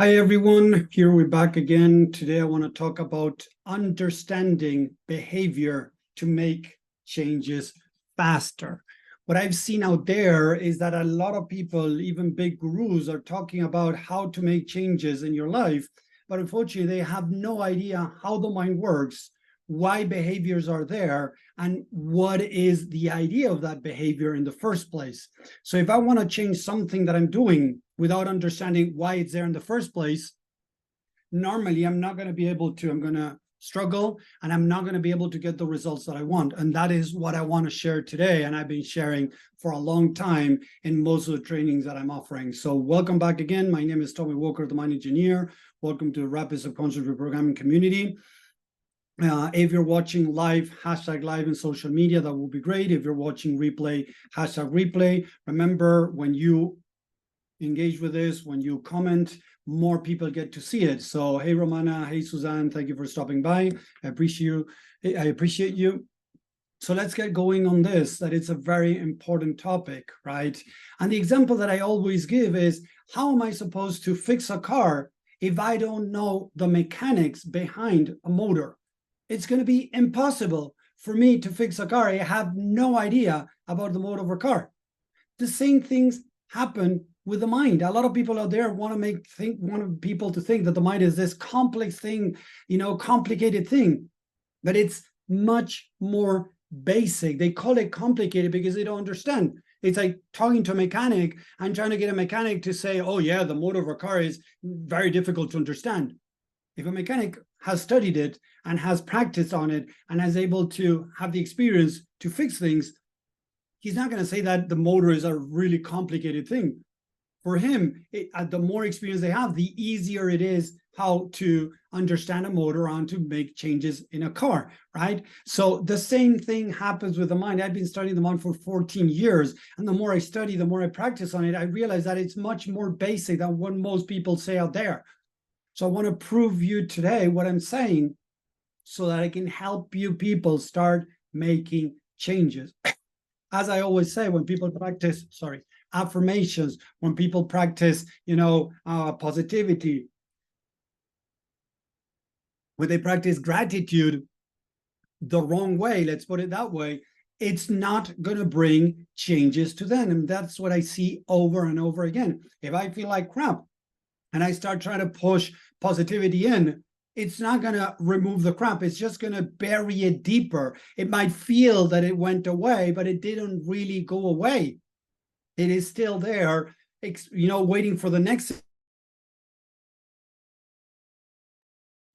Hi everyone, here we're back again. Today I want to talk about understanding behavior to make changes faster. What I've seen out there is that a lot of people, even big gurus, are talking about how to make changes in your life, but unfortunately they have no idea how the mind works, why behaviors are there, and what is the idea of that behavior in the first place. So if I want to change something that I'm doing without understanding why it's there in the first place, normally I'm not going to be able to, I'm going to struggle and I'm not going to be able to get the results that I want. And that is what I want to share today. And I've been sharing for a long time in most of the trainings that I'm offering. So welcome back again. My name is Tommy Walker, the Mind Engineer. Welcome to the Rapid Subconscious Reprogramming community. If you're watching live, hashtag live in social media, that will be great. If you're watching replay, hashtag replay. Remember, when you engage with this, when you comment, more people get to see it. So hey Romana, hey Suzanne, thank you for stopping by. I appreciate you. So let's get going on this, that it's a very important topic, right? And the example that I always give is, how am I supposed to fix a car if I don't know the mechanics behind a motor? It's going to be impossible for me to fix a car. I have no idea about the motor of a car. The same things happen with the mind. A lot of people out there want people to think that the mind is this complex thing, complicated thing, but it's much more basic. They call it complicated because they don't understand. It's like talking to a mechanic and trying to get a mechanic to say, oh yeah, the motor of a car is very difficult to understand. If a mechanic has studied it and has practiced on it and is able to have the experience to fix things, he's not going to say that the motor is a really complicated thing. For him, the more experience they have, the easier it is how to understand a motor and to make changes in a car, right? So the same thing happens with the mind. I've been studying the mind for 14 years, and the more I study, the more I practice on it, I realize that it's much more basic than what most people say out there. So I want to prove you today what I'm saying so that I can help you people start making changes. As I always say, when people practice, affirmations, when people practice, positivity, when they practice gratitude the wrong way, let's put it that way, it's not going to bring changes to them. And that's what I see over and over again. If I feel like crap and I start trying to push positivity in, it's not going to remove the crap. It's just going to bury it deeper. It might feel that it went away, but it didn't really go away. It is still there, waiting for the next.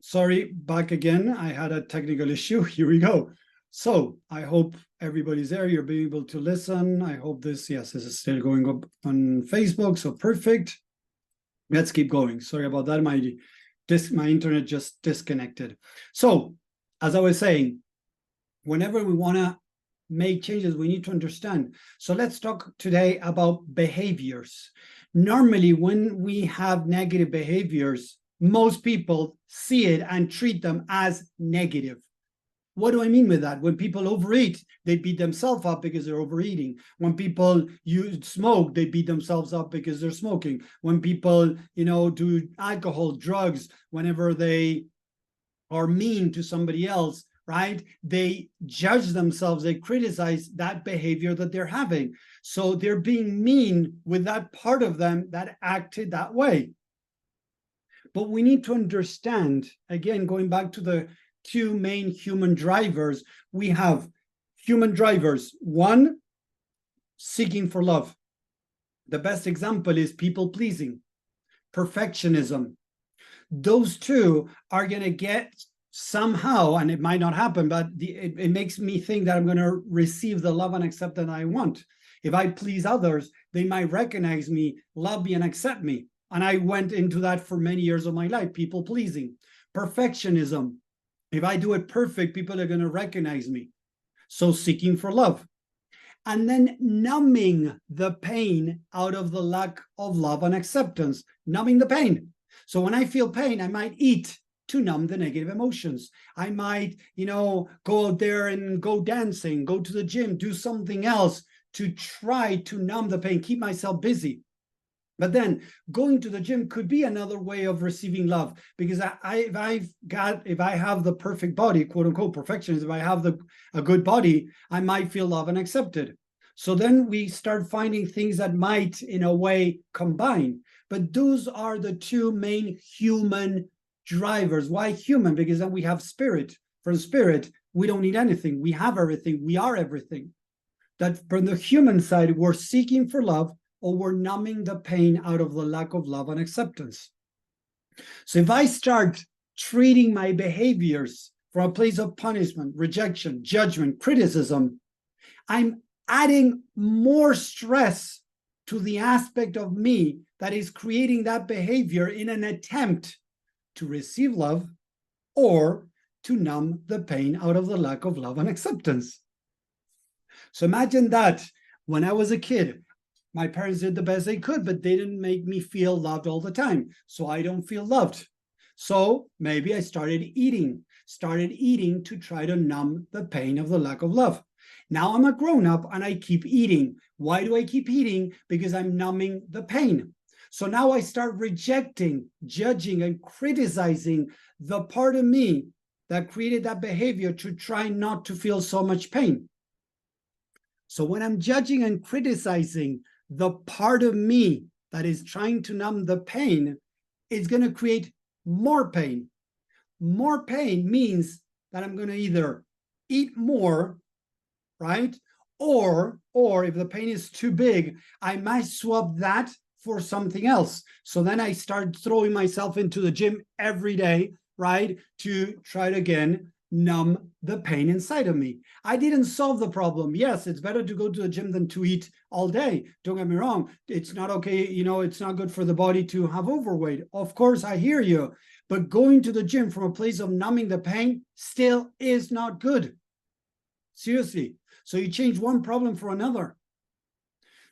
Sorry, back again. I had a technical issue. Here we go. So I hope everybody's there. You're being able to listen. I hope this is still going up on Facebook. So perfect. Let's keep going. Sorry about that. My internet just disconnected. So as I was saying, whenever we want to make changes, we need to understand. So let's talk today about behaviors. Normally, when we have negative behaviors, most people see it and treat them as negative. What do I mean with that? When people overeat, they beat themselves up because they're overeating. When people smoke, they beat themselves up because they're smoking. When people, do alcohol, drugs, whenever they are mean to somebody else, right? They judge themselves, they criticize that behavior that they're having. So they're being mean with that part of them that acted that way. But we need to understand, again, going back to the two main human drivers, we have human drivers. One, seeking for love. The best example is people pleasing, perfectionism. Those two are going to get somehow, and it might not happen, but it makes me think that I'm going to receive the love and acceptance I want. If I please others, they might recognize me, love me, and accept me. And I went into that for many years of my life, people pleasing. Perfectionism. If I do it perfect, people are going to recognize me. So seeking for love. And then numbing the pain out of the lack of love and acceptance, numbing the pain. So when I feel pain, I might eat to numb the negative emotions. I might, go out there and go dancing, go to the gym, do something else to try to numb the pain, keep myself busy. But then going to the gym could be another way of receiving love, because if I have the perfect body, quote unquote perfectionism, if I have a good body, I might feel loved and accepted. So then we start finding things that might, in a way, combine. But those are the two main human drivers. Why human? Because then we have spirit. From spirit, we don't need anything. We have everything. We are everything. That from the human side, we're seeking for love, or we're numbing the pain out of the lack of love and acceptance. So if I start treating my behaviors from a place of punishment, rejection, judgment, criticism, I'm adding more stress to the aspect of me that is creating that behavior in an attempt to receive love or to numb the pain out of the lack of love and acceptance. So imagine that when I was a kid, my parents did the best they could, but they didn't make me feel loved all the time. So I don't feel loved. So maybe I started eating to try to numb the pain of the lack of love. Now I'm a grown-up and I keep eating. Why do I keep eating? Because I'm numbing the pain. So now I start rejecting, judging, and criticizing the part of me that created that behavior to try not to feel so much pain. So when I'm judging and criticizing the part of me that is trying to numb the pain, it's going to create more pain. More pain means that I'm going to either eat more, right? Or if the pain is too big, I might swap that for something else. So then I start throwing myself into the gym every day, right? To try to, again, numb the pain inside of me. I didn't solve the problem. Yes, it's better to go to the gym than to eat all day. Don't get me wrong. It's not okay. It's not good for the body to have overweight. Of course, I hear you. But going to the gym from a place of numbing the pain still is not good. Seriously. So you change one problem for another.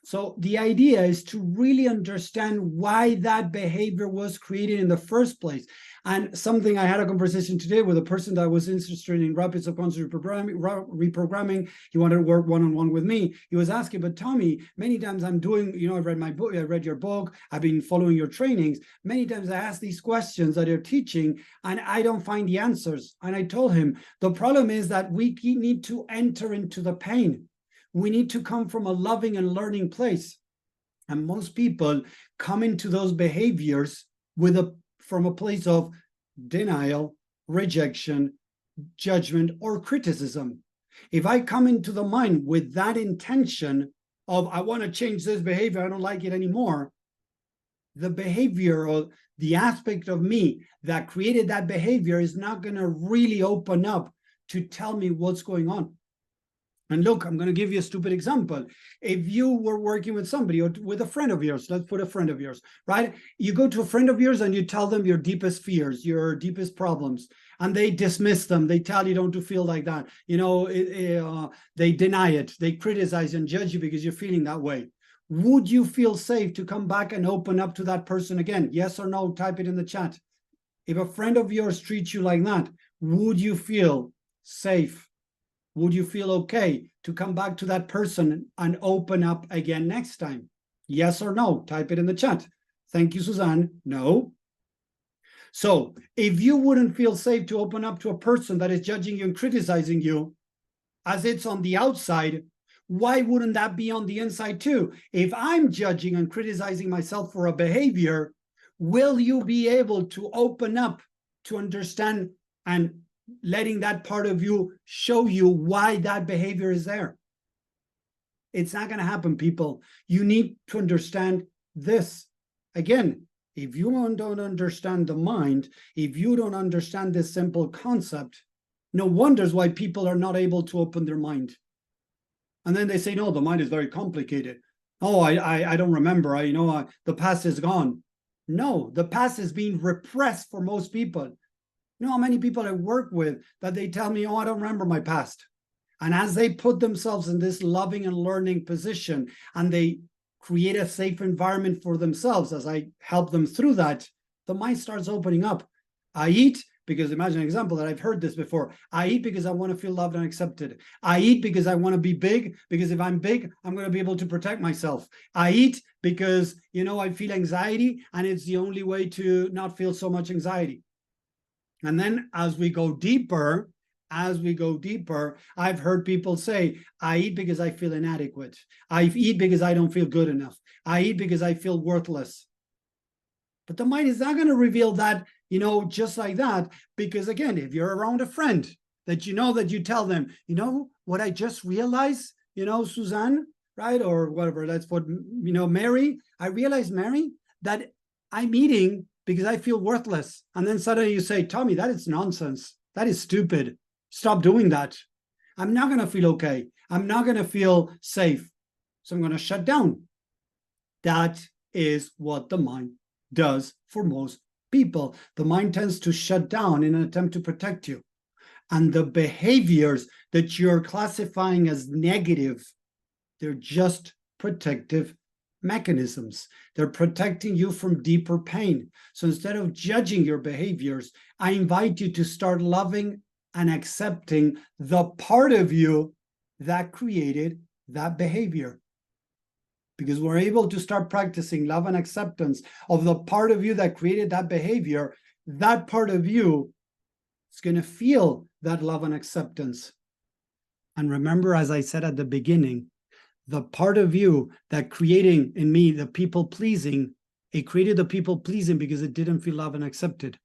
So the idea is to really understand why that behavior was created in the first place. And something, I had a conversation today with a person that was interested in rapid subconscious reprogramming. He wanted to work one-on-one with me. He was asking, but Tommy, many times I'm doing, I read my book, I read your book, I've been following your trainings. Many times I ask these questions that you're teaching and I don't find the answers. And I told him, the problem is that we need to enter into the pain. We need to come from a loving and learning place. And most people come into those behaviors from a place of denial, rejection, judgment, or criticism. If I come into the mind with that intention of, I want to change this behavior, I don't like it anymore, the behavior or the aspect of me that created that behavior is not going to really open up to tell me what's going on. And look, I'm going to give you a stupid example. If you were working with somebody or with a friend of yours, let's put a friend of yours, right? You go to a friend of yours and you tell them your deepest fears, your deepest problems, and they dismiss them. They tell you don't feel like that. They deny it. They criticize and judge you because you're feeling that way. Would you feel safe to come back and open up to that person again? Yes or no? Type it in the chat. If a friend of yours treats you like that, would you feel safe? Would you feel okay to come back to that person and open up again next time? Yes or no? Type it in the chat. Thank you, Suzanne. No. So if you wouldn't feel safe to open up to a person that is judging you and criticizing you, as it's on the outside, why wouldn't that be on the inside too? If I'm judging and criticizing myself for a behavior, will you be able to open up to understand and letting that part of you show you why that behavior is there? It's not going to happen, people. You need to understand this. Again, if you don't understand the mind, if you don't understand this simple concept, no wonders why people are not able to open their mind. And then they say, no, the mind is very complicated. Oh, I don't remember. The past is gone. No, the past is being repressed for most people. You know how many people I work with that they tell me, oh, I don't remember my past. And as they put themselves in this loving and learning position and they create a safe environment for themselves, as I help them through that, the mind starts opening up. I eat, because imagine an example that I've heard this before. I eat because I want to feel loved and accepted. I eat because I want to be big, because if I'm big, I'm going to be able to protect myself. I eat because, I feel anxiety and it's the only way to not feel so much anxiety. And then as we go deeper, I've heard people say, I eat because I feel inadequate. I eat because I don't feel good enough. I eat because I feel worthless. But the mind is not going to reveal that, just like that. Because again, if you're around a friend that that you tell them, what I just realized, Suzanne, right? Or whatever, that's what, Mary, I realized, Mary, that I'm eating because I feel worthless. And then suddenly you say, Tommy, that is nonsense. That is stupid. Stop doing that. I'm not going to feel okay. I'm not going to feel safe. So I'm going to shut down. That is what the mind does for most people. The mind tends to shut down in an attempt to protect you. And the behaviors that you're classifying as negative, they're just protective mechanisms. They're protecting you from deeper pain. So instead of judging your behaviors, I invite you to start loving and accepting the part of you that created that behavior. Because we're able to start practicing love and acceptance of the part of you that created that behavior, that part of you is going to feel that love and acceptance. And remember, as I said at the beginning, the part of you that creating in me the people-pleasing, it created the people-pleasing because it didn't feel loved and accepted.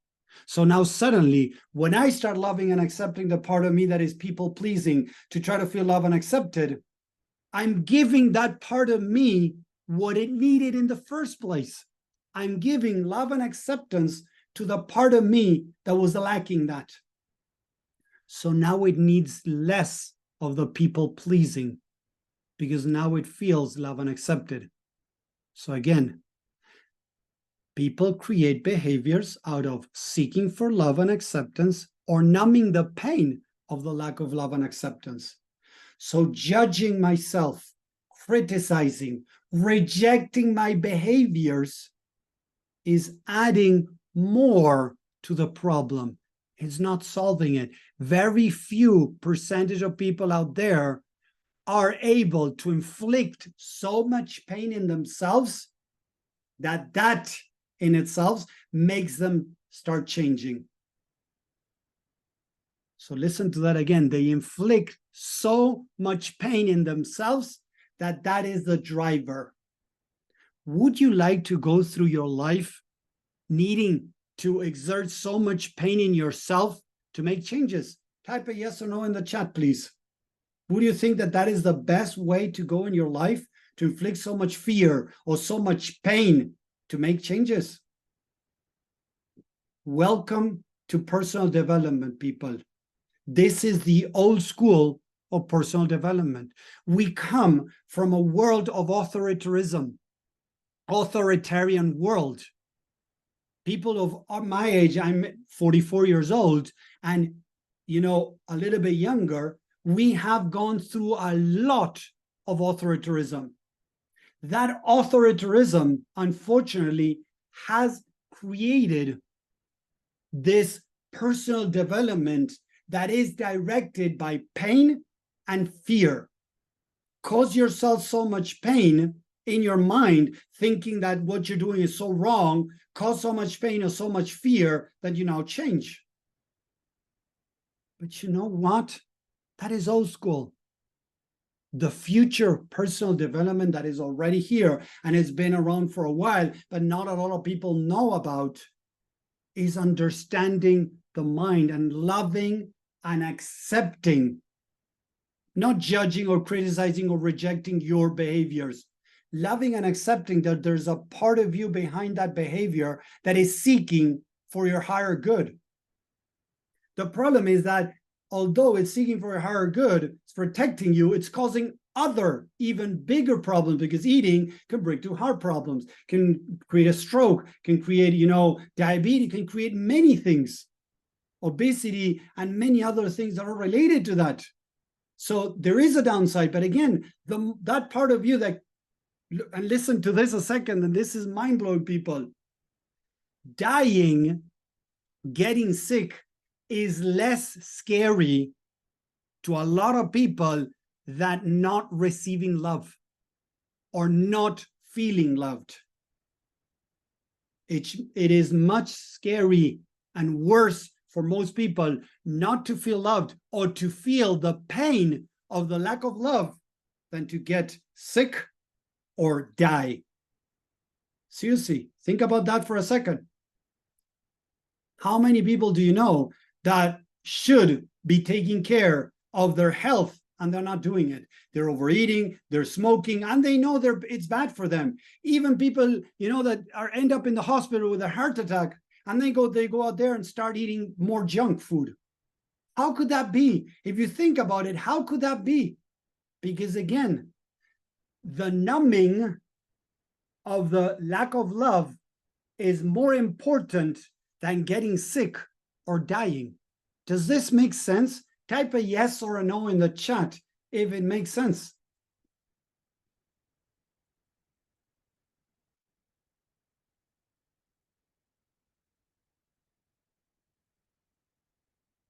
So now suddenly, when I start loving and accepting the part of me that is people-pleasing to try to feel loved and accepted, I'm giving that part of me what it needed in the first place. I'm giving love and acceptance to the part of me that was lacking that. So now it needs less of the people-pleasing because now it feels loved and accepted. So again, people create behaviors out of seeking for love and acceptance or numbing the pain of the lack of love and acceptance. So judging myself, criticizing, rejecting my behaviors is adding more to the problem. It's not solving it. Very few percentage of people out there are able to inflict so much pain in themselves that in itself makes them start changing. So listen to that again. They inflict so much pain in themselves that is the driver. Would you like to go through your life needing to exert so much pain in yourself to make changes? Type a yes or no in the chat, please. Would you think that is the best way to go in your life, to inflict so much fear or so much pain to make changes? Welcome to personal development, people. This is the old school of personal development. We come from a world of authoritarian world. People of my age, I'm 44 years old, and a little bit younger, we have gone through a lot of authoritarianism. That authoritarianism, unfortunately, has created this personal development that is directed by pain and fear. Cause yourself so much pain in your mind, thinking that what you're doing is so wrong, cause so much pain or so much fear that you now change. But you know what? That is old school. The future personal development that is already here and has been around for a while, but not a lot of people know about, is understanding the mind and loving and accepting, not judging or criticizing or rejecting your behaviors. Loving and accepting that there's a part of you behind that behavior that is seeking for your higher good. The problem is that although it's seeking for a higher good, it's protecting you, it's causing other, even bigger problems, because eating can bring to heart problems, can create a stroke, can create, diabetes, can create many things, obesity, and many other things that are related to that. So there is a downside, but again, that part of you that, and listen to this a second, and this is mind-blowing, people. Dying, getting sick, is less scary to a lot of people than not receiving love or not feeling loved. It is much scary and worse for most people not to feel loved or to feel the pain of the lack of love than to get sick or die. Seriously, think about that for a second. How many people do you know that should be taking care of their health and they're not doing it? They're overeating, they're smoking, and they know it's bad for them. Even people, that end up in the hospital with a heart attack, and they go out there and start eating more junk food. How could that be? If you think about it, how could that be? Because again, the numbing of the lack of love is more important than getting sick or dying. Does this make sense? Type a yes or a no in the chat if it makes sense.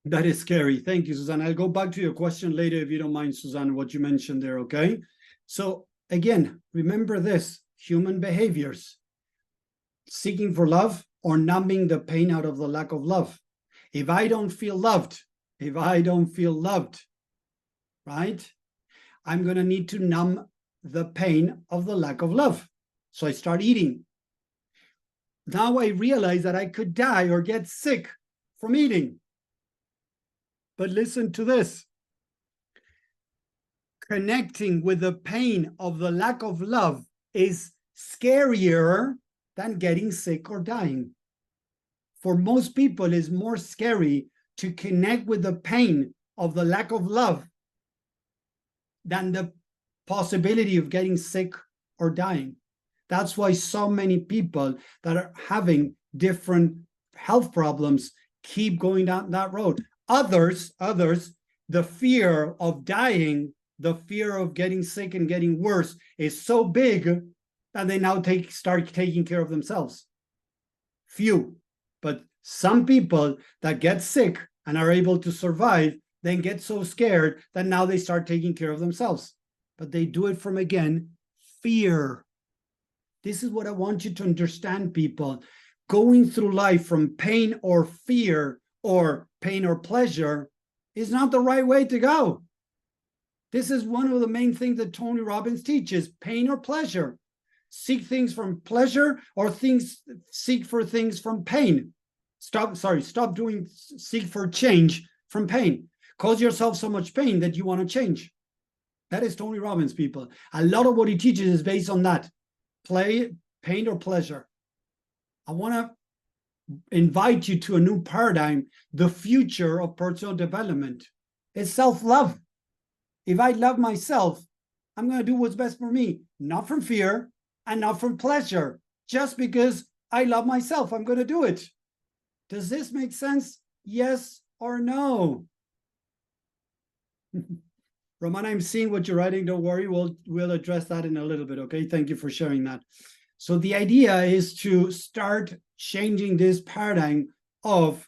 That is scary. Thank you, Suzanne. I'll go back to your question later if you don't mind, Suzanne, what you mentioned there, okay? So again, remember this, human behaviors, seeking for love or numbing the pain out of the lack of love. If I don't feel loved, right, I'm going to need to numb the pain of the lack of love. So I start eating. Now I realize that I could die or get sick from eating. But listen to this. Connecting with the pain of the lack of love is scarier than getting sick or dying. For most people, it's more scary to connect with the pain of the lack of love than the possibility of getting sick or dying. That's why so many people that are having different health problems keep going down that road. Others, the fear of dying, the fear of getting sick and getting worse is so big that they now start taking care of themselves. Few, but some people that get sick and are able to survive then get so scared that now they start taking care of themselves. But they do it from, again, fear. This is what I want you to understand, people. Going through life from pain or fear or pain or pleasure is not the right way to go. This is one of the main things that Tony Robbins teaches, pain or pleasure. Seek things from pleasure or seek for things from pain. Seek for change from pain. Cause yourself so much pain that you want to change. That is Tony Robbins, people. A lot of what he teaches is based on that. Pain or pleasure. I want to invite you to a new paradigm, the future of personal development. It's self-love. If I love myself, I'm going to do what's best for me, not from fear and not from pleasure. Just because I love myself, I'm going to do it. Does this make sense? Yes or no? Romana, I'm seeing what you're writing. Don't worry. We'll address that in a little bit. Okay. Thank you for sharing that. So the idea is to start changing this paradigm of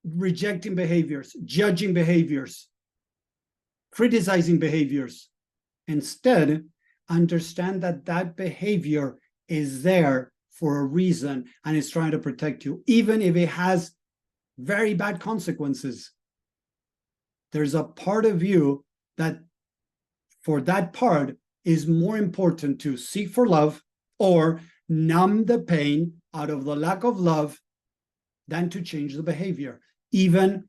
rejecting behaviors, judging behaviors, criticizing behaviors. Instead, understand that behavior is there for a reason and it's trying to protect you, even if it has very bad consequences. There's a part of you that for that part is more important to seek for love or numb the pain out of the lack of love than to change the behavior. Even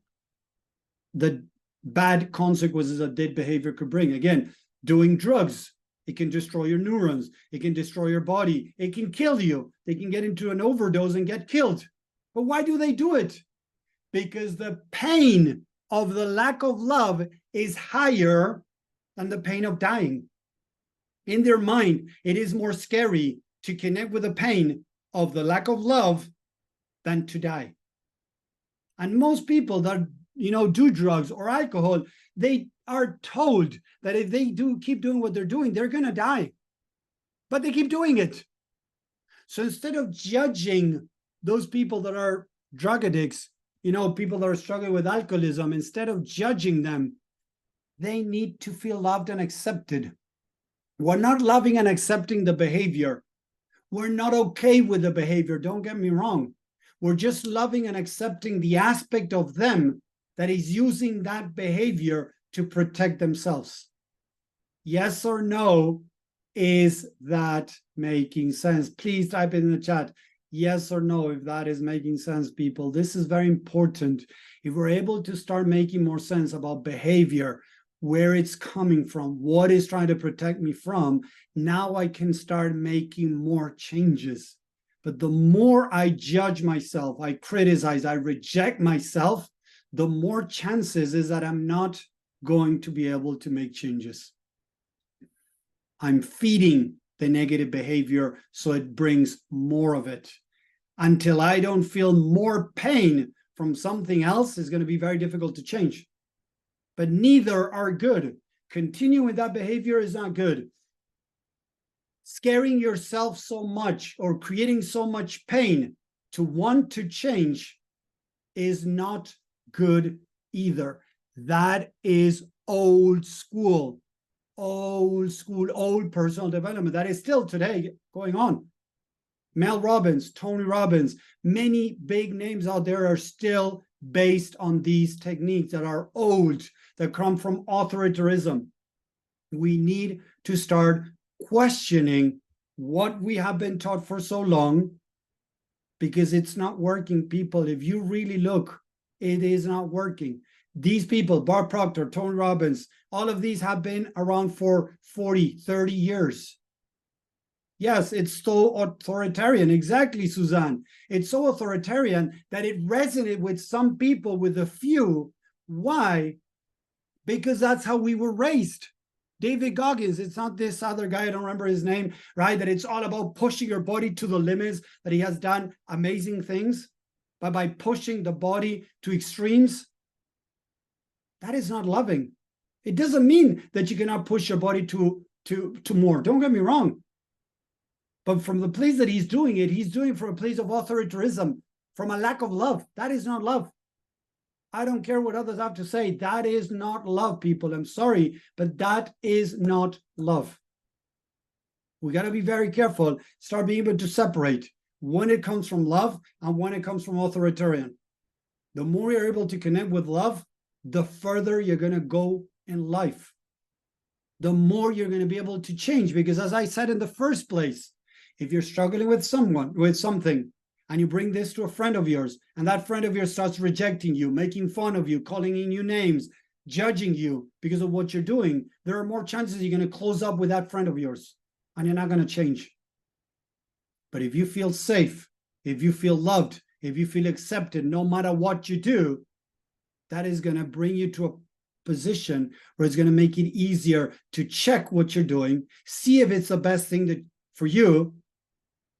the bad consequences that that behavior could bring. Again, doing drugs, it can destroy your neurons. It can destroy your body. It can kill you. They can get into an overdose and get killed. But why do they do it? Because the pain of the lack of love is higher than the pain of dying. In their mind, it is more scary to connect with the pain of the lack of love than to die. And most people that do drugs or alcohol, they are told that if they keep doing what they're doing, they're going to die. But they keep doing it. So instead of judging those people that are drug addicts, People that are struggling with alcoholism, instead of judging them, they need to feel loved and accepted. We're not loving and accepting the behavior. We're not okay with the behavior. Don't get me wrong. We're just loving and accepting the aspect of them that is using that behavior to protect themselves. Yes or no? Is that making sense? Please type it in the chat. Yes or no, if that is making sense, people. This is very important. If we're able to start making more sense about behavior, where it's coming from, what is trying to protect me from, now I can start making more changes. But the more I judge myself, I criticize, I reject myself, the more chances is that I'm not going to be able to make changes. I'm feeding the negative behavior, so it brings more of it. Until I don't feel more pain from something else, it's going to be very difficult to change. But neither are good. Continuing with that behavior is not good. Scaring yourself so much or creating so much pain to want to change is not good either. That is old school, old personal development. That is still today going on. Mel Robbins, Tony Robbins, many big names out there are still based on these techniques that are old, that come from authoritarianism. We need to start questioning what we have been taught for so long, because it's not working, people. If you really look, it is not working. These people, Bob Proctor, Tony Robbins, all of these have been around for 40, 30 years. Yes, it's so authoritarian. Exactly, Suzanne. It's so authoritarian that it resonated with some people, with a few. Why? Because that's how we were raised. David Goggins, it's not this other guy, I don't remember his name, right? That it's all about pushing your body to the limits, that he has done amazing things. But by pushing the body to extremes, that is not loving. It doesn't mean that you cannot push your body to more. Don't get me wrong. But from the place that he's doing it from a place of authoritarianism, from a lack of love. That is not love. I don't care what others have to say. That is not love, people. I'm sorry, but that is not love. We got to be very careful, start being able to separate when it comes from love and when it comes from authoritarian. The more you're able to connect with love, the further you're going to go in life. The more you're going to be able to change, because as I said in the first place, if you're struggling with something, and you bring this to a friend of yours, and that friend of yours starts rejecting you, making fun of you, calling you names, judging you because of what you're doing, there are more chances you're going to close up with that friend of yours, and you're not going to change. But if you feel safe, if you feel loved, if you feel accepted, no matter what you do, that is going to bring you to a position where it's going to make it easier to check what you're doing, see if it's the best thing for you,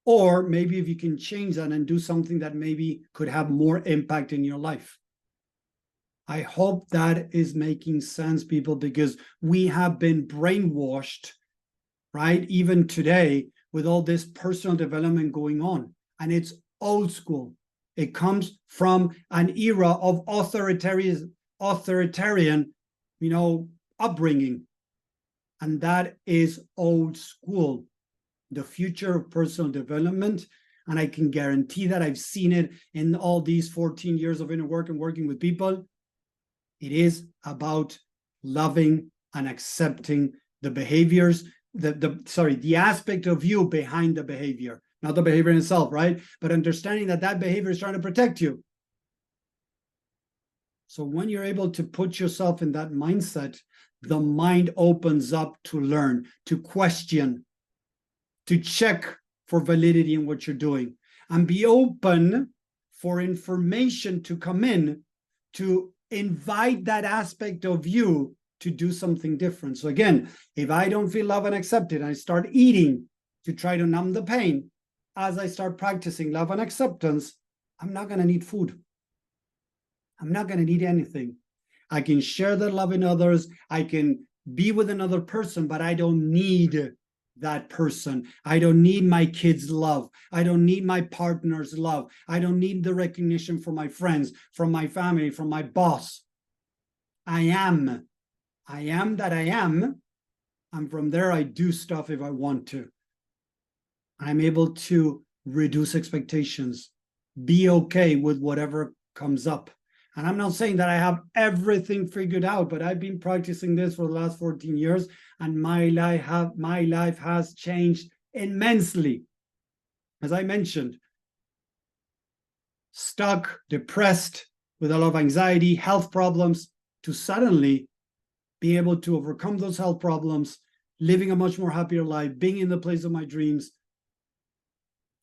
or maybe if you can change that and do something that maybe could have more impact in your life. I hope that is making sense, people, because we have been brainwashed, right? Even today, with all this personal development going on, and it's old school. It comes from an era of authoritarian, upbringing, and that is old school. The future of personal development, and I can guarantee that I've seen it in all these 14 years of inner work and working with people. It is about loving and accepting the behaviors, the aspect of you behind the behavior, not the behavior in itself, right? But understanding that behavior is trying to protect you. So when you're able to put yourself in that mindset, the mind opens up to learn, to question, to check for validity in what you're doing, and be open for information to come in to invite that aspect of you to do something different. So again, if I don't feel love and accepted, I start eating to try to numb the pain. As I start practicing love and acceptance, I'm not going to need food. I'm not going to need anything. I can share that love in others. I can be with another person, but I don't need that person. I don't need my kids' love. I don't need my partner's love. I don't need the recognition from my friends, from my family, from my boss. I am that I am. And from there, I do stuff if I want to. I'm able to reduce expectations, be okay with whatever comes up. And I'm not saying that I have everything figured out, but I've been practicing this for the last 14 years, and my life has changed immensely. As I mentioned, stuck, depressed, with a lot of anxiety, health problems, to suddenly being able to overcome those health problems, living a much more happier life, being in the place of my dreams.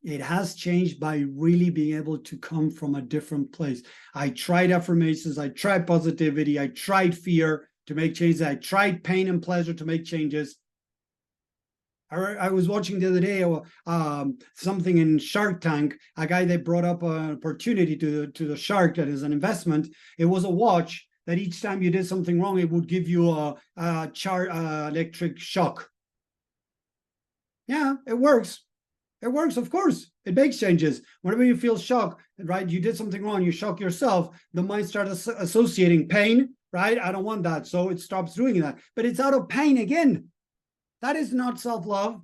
It has changed by really being able to come from a different place. I tried affirmations, I tried positivity, I tried fear to make changes, I tried pain and pleasure to make changes. I was watching the other day something in Shark Tank, a guy that brought up an opportunity to the shark that is an investment. It was a watch that each time you did something wrong, it would give you a electric shock. Yeah, it works. It works, of course. It makes changes. Whenever you feel shock, right? You did something wrong, you shock yourself, the mind starts associating pain, right? I don't want that. So it stops doing that. But it's out of pain again. That is not self-love.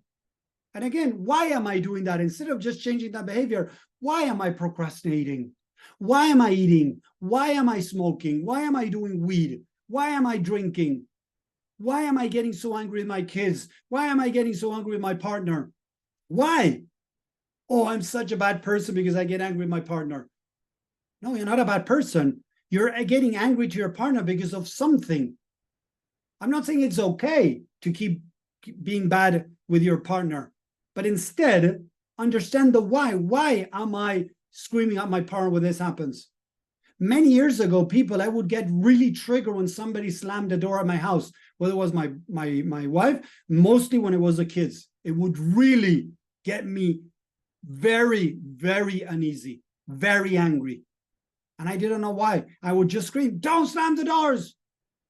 And again, why am I doing that? Instead of just changing that behavior, why am I procrastinating? Why am I eating? Why am I smoking? Why am I doing weed? Why am I drinking? Why am I getting so angry with my kids? Why am I getting so angry with my partner? Why? Oh, I'm such a bad person because I get angry with my partner. No, you're not a bad person. You're getting angry to your partner because of something. I'm not saying it's okay to keep being bad with your partner, but instead understand the why. Why am I screaming at my partner when this happens? Many years ago, I would get really triggered when somebody slammed the door at my house, whether it was my wife, mostly when it was the kids. It would really get me very, very uneasy, very angry. And I didn't know why. I would just scream, "Don't slam the doors."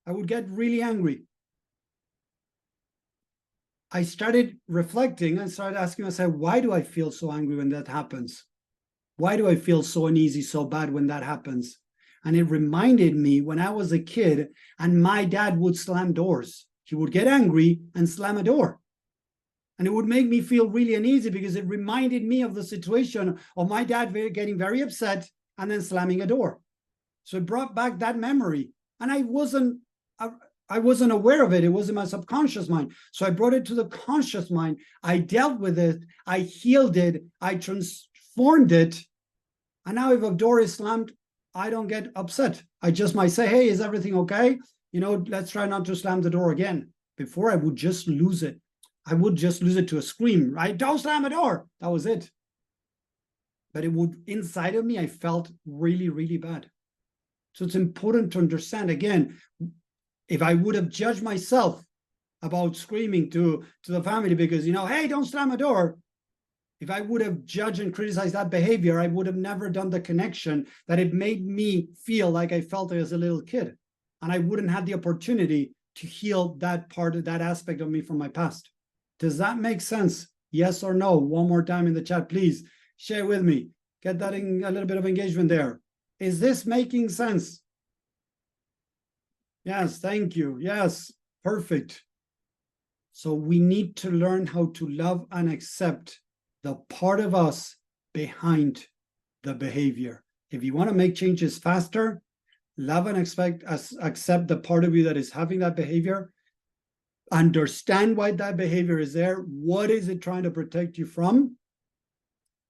I would get really angry. I started reflecting and started asking myself, why do I feel so angry when that happens? Why do I feel so uneasy, so bad when that happens? And it reminded me when I was a kid and my dad would slam doors. He would get angry and slam a door. And it would make me feel really uneasy because it reminded me of the situation of my dad getting very upset and then slamming a door. So it brought back that memory. And I wasn't aware of it. It was in my subconscious mind. So I brought it to the conscious mind. I dealt with it. I healed it. I transformed it. And now if a door is slammed, I don't get upset. I just might say, "Hey, is everything okay? Let's try not to slam the door again." Before, I would just lose it. I would just lose it to a scream, right? "Don't slam a door." That was it. But it would, inside of me, I felt really, really bad. So it's important to understand, again, if I would have judged myself about screaming to the family because, "Hey, don't slam a door." If I would have judged and criticized that behavior, I would have never done the connection that it made me feel like I felt as a little kid. And I wouldn't have the opportunity to heal that part of that aspect of me from my past. Does that make sense? Yes or no? One more time in the chat, please. Share with me. Get that in a little bit of engagement there. Is this making sense? Yes, thank you. Yes, perfect. So we need to learn how to love and accept the part of us behind the behavior. If you want to make changes faster, love and accept the part of you that is having that behavior. Understand why that behavior is there. What is it trying to protect you from?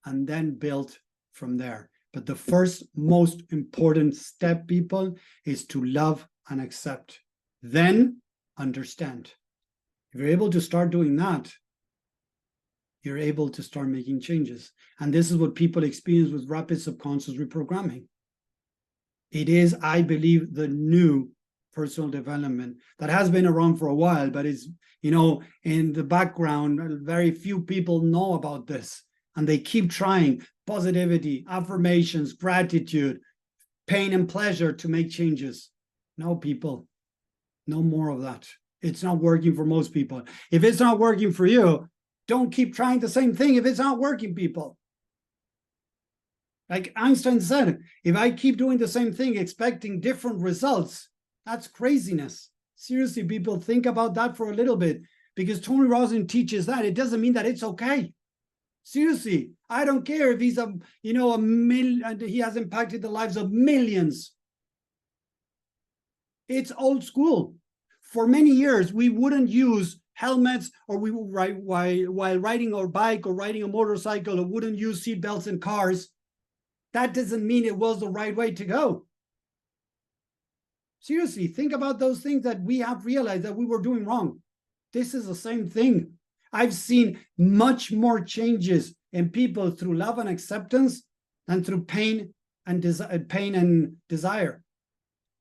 And then build from there. But the first most important step, people, is to love and accept. Then understand. If you're able to start doing that, you're able to start making changes. And this is what people experience with rapid subconscious reprogramming. It is, I believe, the new personal development that has been around for a while, but it's, in the background, very few people know about this. And they keep trying positivity, affirmations, gratitude, pain and pleasure to make changes. No, people, no more of that. It's not working for most people. If it's not working for you, Don't keep trying the same thing if it's not working, people. Like Einstein said, if I keep doing the same thing, expecting different results, that's craziness. Seriously, people, think about that for a little bit, because Tony Robbins teaches that. It doesn't mean that it's okay. Seriously, I don't care if he's a million, he has impacted the lives of millions. It's old school. For many years, we wouldn't use helmets, or we would while riding our bike or riding a motorcycle, or wouldn't use seatbelts in cars. That doesn't mean it was the right way to go. Seriously, think about those things that we have realized that we were doing wrong. This is the same thing. I've seen much more changes in people through love and acceptance than through pain and desire,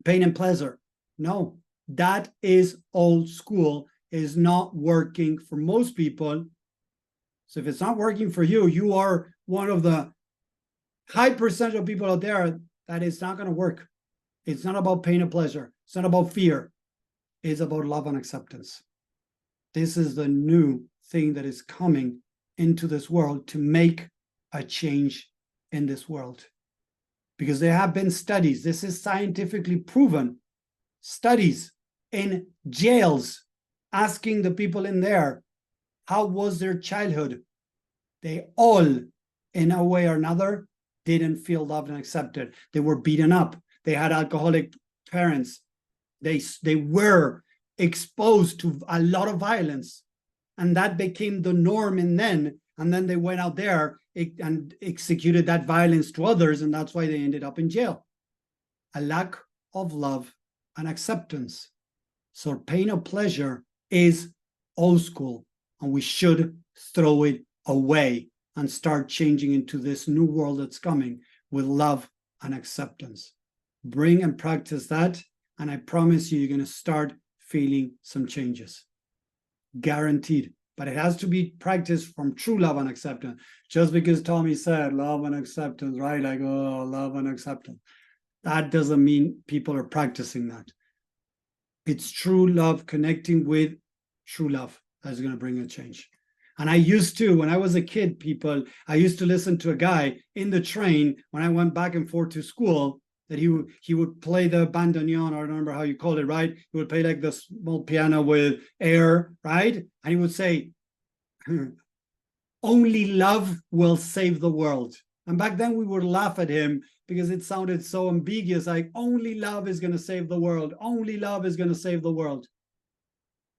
pain and pleasure. No, that is old school, is not working for most people. So if it's not working for you, you are one of the high percentage of people out there that it's not going to work. It's not about pain and pleasure. It's not about fear. It's about love and acceptance. This is the new thing that is coming into this world to make a change in this world. Because there have been studies, this is scientifically proven, studies in jails asking the people in there, how was their childhood? They all, in a way or another, didn't feel loved and accepted. They were beaten up. They had alcoholic parents. They were exposed to a lot of violence. And that became the norm and then they went out there and executed that violence to others, and that's why they ended up in jail. A lack of love and acceptance. So pain or pleasure is old school, and we should throw it away and start changing into this new world that's coming with love and acceptance. Bring and practice that, and I promise you, you're going to start feeling some changes. Guaranteed. But it has to be practiced from true love and acceptance. Just because Tommy said love and acceptance, right? Like, oh, love and acceptance. That doesn't mean people are practicing that. It's true love, connecting with true love, that's going to bring a change. And I used to, when I was a kid, people, I used to listen to a guy in the train when I went back and forth to school, that he would play the bandoneon, I don't remember how you call it, right? He would play like the small piano with air, right? And he would say, only love will save the world. And back then we would laugh at him because it sounded so ambiguous, like only love is going to save the world. Only love is going to save the world.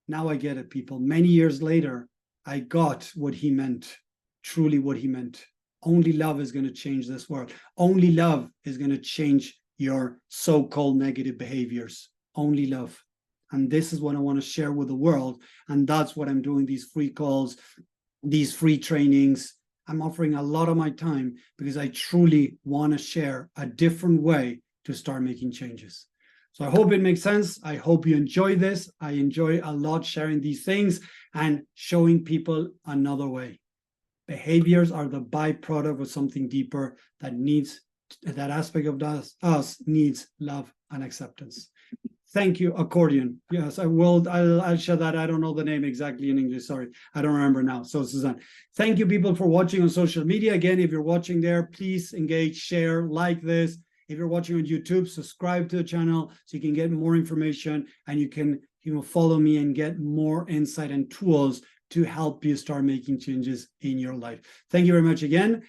Now I get it, people. Many years later, I got what he meant, truly what he meant. Only love is going to change this world. Only love is going to change your so-called negative behaviors. Only love. And this is what I want to share with the world. And that's what I'm doing, these free calls, these free trainings. I'm offering a lot of my time because I truly want to share a different way to start making changes. So I hope it makes sense. I hope you enjoy this. I enjoy a lot sharing these things and showing people another way. Behaviors are the byproduct of something deeper that needs, that aspect of us needs love and acceptance. Thank you, accordion. Yes, I will. I'll share that. I don't know the name exactly in English. Sorry, I don't remember now. So Suzanne, thank you, people, for watching on social media. Again, if you're watching there, please engage, share, like this. If you're watching on YouTube, subscribe to the channel so you can get more information and you can follow me and get more insight and tools to help you start making changes in your life. Thank you very much again.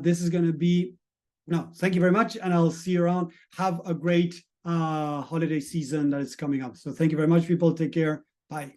This is going to be, thank you very much, and I'll see you around. Have a great holiday season that is coming up. So thank you very much, people. Take care. Bye.